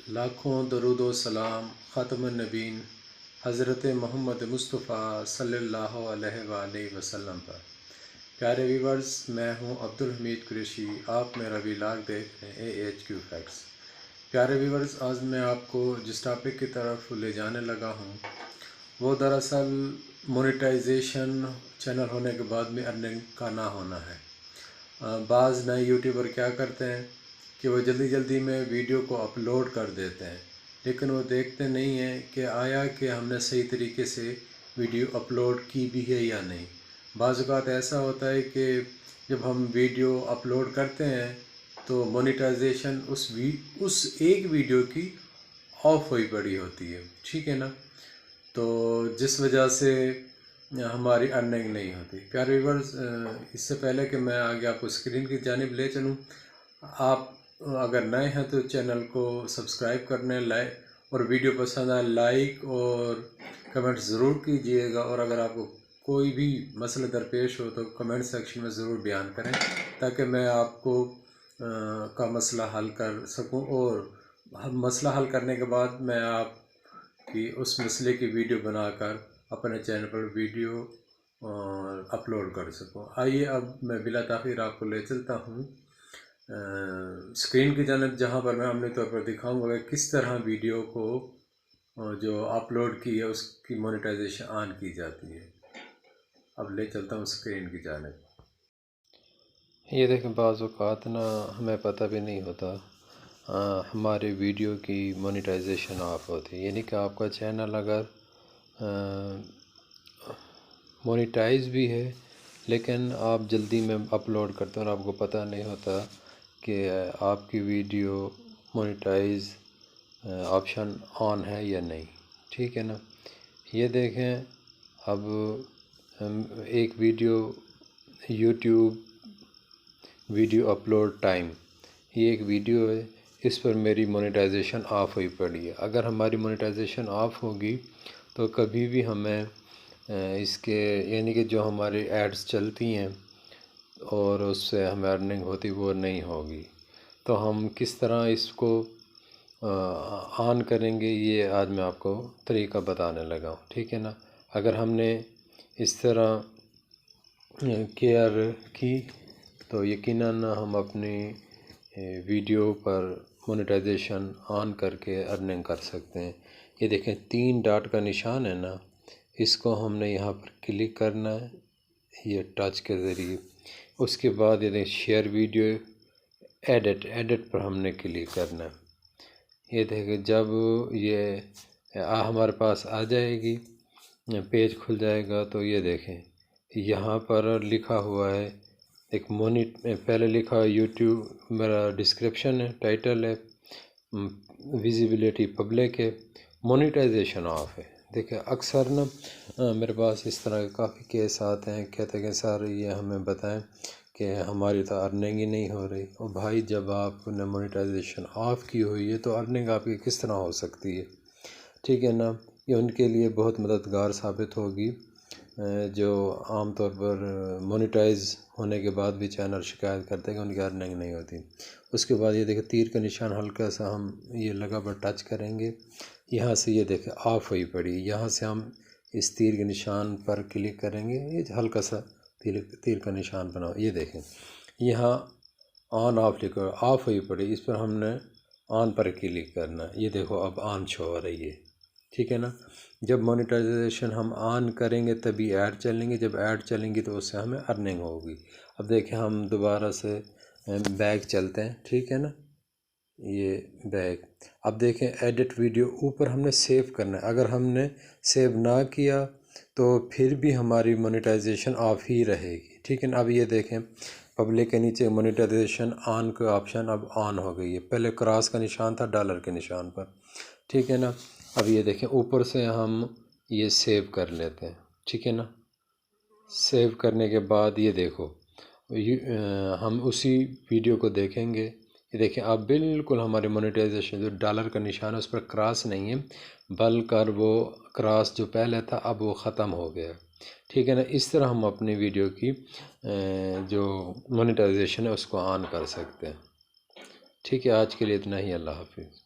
لاکھوں درود و سلام خاتم النبین حضرت محمد مصطفیٰ صلی اللہ علیہ وآلہ وسلم پر۔ پیارے ویورز، میں ہوں عبدالحمید قریشی، آپ میرا ویلاگ دیکھ رہے ہیں AHQ فیکٹس۔ پیارے ویورز، آج میں آپ کو جس ٹاپک کی طرف لے جانے لگا ہوں وہ دراصل مونیٹائزیشن چینل ہونے کے بعد میں ارننگ کا نہ ہونا ہے۔ بعض نئے یوٹیوبر کیا کرتے ہیں کہ وہ جلدی جلدی میں ویڈیو کو اپلوڈ کر دیتے ہیں، لیکن وہ دیکھتے نہیں ہیں کہ آیا کہ ہم نے صحیح طریقے سے ویڈیو اپلوڈ کی بھی ہے یا نہیں۔ بعض اوقات ایسا ہوتا ہے کہ جب ہم ویڈیو اپلوڈ کرتے ہیں تو مونیٹائزیشن اس ایک ویڈیو کی آف ہوئی پڑی ہوتی ہے، ٹھیک ہے نا، تو جس وجہ سے ہماری ارننگ نہیں ہوتی۔ پیارے ویورز، اس سے پہلے کہ میں آگے آپ کو اسکرین کی جانب لے چلوں، آپ اگر نئے ہیں تو چینل کو سبسکرائب کرنے اور ویڈیو پسند آئے لائک اور کمنٹ ضرور کیجئے گا، اور اگر آپ کو کوئی بھی مسئلہ درپیش ہو تو کمنٹ سیکشن میں ضرور بیان کریں تاکہ میں آپ کو کا مسئلہ حل کر سکوں، اور مسئلہ حل کرنے کے بعد میں آپ کی اس مسئلے کی ویڈیو بنا کر اپنے چینل پر ویڈیو اپلوڈ کر سکوں۔ آئیے اب میں بلا تاخیر آپ کو لے چلتا ہوں اسکرین کی جانب، جہاں پر میں عملی طور پر دکھاؤں گا کہ کس طرح ویڈیو کو جو اپلوڈ کی ہے اس کی مونیٹائزیشن آن کی جاتی ہے۔ اب لے چلتا ہوں اسکرین کی جانب۔ یہ دیکھیں، بعض اوقات نا ہمیں پتہ بھی نہیں ہوتا ہمارے ویڈیو کی مونیٹائزیشن آف ہوتی ہے، یعنی کہ آپ کا چینل اگر مونیٹائز بھی ہے لیکن آپ جلدی میں اپلوڈ کرتے ہیں اور آپ کو پتہ نہیں ہوتا کہ آپ کی ویڈیو مونیٹائز آپشن آن ہے یا نہیں، ٹھیک ہے نا۔ یہ دیکھیں، اب ایک video YouTube video upload time, یہ ایک ویڈیو ہے، اس پر میری مونیٹائزیشن آف ہوئی پڑی ہے۔ اگر ہماری مونیٹائزیشن آف ہوگی تو کبھی بھی ہمیں اس کے یعنی کہ جو ہماری ایڈز چلتی ہیں اور اس سے ہمیں ارننگ ہوتی وہ نہیں ہوگی۔ تو ہم کس طرح اس کو آن کریں گے، یہ آج میں آپ کو طریقہ بتانے لگا ہوں، ٹھیک ہے نا۔ اگر ہم نے اس طرح کیئر کی تو یقیناً ہم اپنی ویڈیو پر مونیٹائزیشن آن کر کے ارننگ کر سکتے ہیں۔ یہ دیکھیں 3 ڈاٹ کا نشان ہے نا، اس کو ہم نے یہاں پر کلک کرنا ہے یہ ٹچ کے ذریعے۔ اس کے بعد یہ دیکھیں شیئر ویڈیو ایڈٹ پر ہم نے کلک کرنا ہے۔ یہ دیکھیں جب یہ ہمارے پاس آ جائے گی، پیج کھل جائے گا، تو یہ دیکھیں یہاں پر لکھا ہوا ہے پہلے لکھا ہے یوٹیوب، میرا ڈسکرپشن ہے، ٹائٹل ہے، ویزیبلٹی پبلک ہے، مونیٹائزیشن آف ہے۔ دیکھیں اکثر نا میرے پاس اس طرح کے کافی کیس آتے ہیں، کہتے ہیں کہ سر یہ ہمیں بتائیں کہ ہماری تو ارننگ ہی نہیں ہو رہی۔ اور بھائی، جب آپ نے مونیٹائزیشن آف کی ہوئی ہے تو ارننگ آپ کی کس طرح ہو سکتی ہے، ٹھیک ہے نا۔ یہ ان کے لیے بہت مددگار ثابت ہوگی جو عام طور پر مونیٹائز ہونے کے بعد بھی چینل شکایت کرتے ہیں کہ ان کی ارننگ نہیں ہوتی۔ اس کے بعد یہ دیکھیں تیر کا نشان ہلکا سا ہم یہ لگا پر ٹچ کریں گے، یہاں سے یہ دیکھیں آف ہوئی پڑی، یہاں سے ہم اس تیر کے نشان پر کلک کریں گے، یہ ہلکا سا تیر کا نشان بنا، یہ دیکھیں یہاں آن آف لکھا آف ہوئی پڑی، اس پر ہم نے آن پر کلک کرنا، یہ دیکھو اب آن شو ہو رہی ہے، ٹھیک ہے نا۔ جب مونیٹائزیشن ہم آن کریں گے تبھی ایڈ چلیں گے، جب ایڈ چلیں گی تو اس سے ہمیں ارننگ ہوگی۔ اب دیکھیں ہم دوبارہ سے بیک چلتے ہیں، ٹھیک ہے نا، یہ بیک۔ اب دیکھیں ایڈٹ ویڈیو اوپر ہم نے سیو کرنا ہے، اگر ہم نے سیو نہ کیا تو پھر بھی ہماری مونیٹائزیشن آف ہی رہے گی، ٹھیک ہے نا۔ اب یہ دیکھیں پبلک کے نیچے مونیٹائزیشن آن کا آپشن اب آن ہو گئی ہے، پہلے کراس کا نشان تھا ڈالر کے نشان پر، ٹھیک ہے نا۔ اب یہ دیکھیں اوپر سے ہم یہ سیو کر لیتے ہیں، ٹھیک ہے نا۔ سیو کرنے کے بعد یہ دیکھو ہم اسی ویڈیو کو دیکھیں گے، یہ دیکھیں اب بالکل ہماری مونیٹائزیشن جو ڈالر کا نشان ہے اس پر کراس نہیں ہے، بلکہ وہ کراس جو پہلے تھا اب وہ ختم ہو گیا، ٹھیک ہے نا۔ اس طرح ہم اپنی ویڈیو کی جو مونیٹائزیشن ہے اس کو آن کر سکتے ہیں، ٹھیک ہے۔ آج کے لیے اتنا ہی، اللہ حافظ۔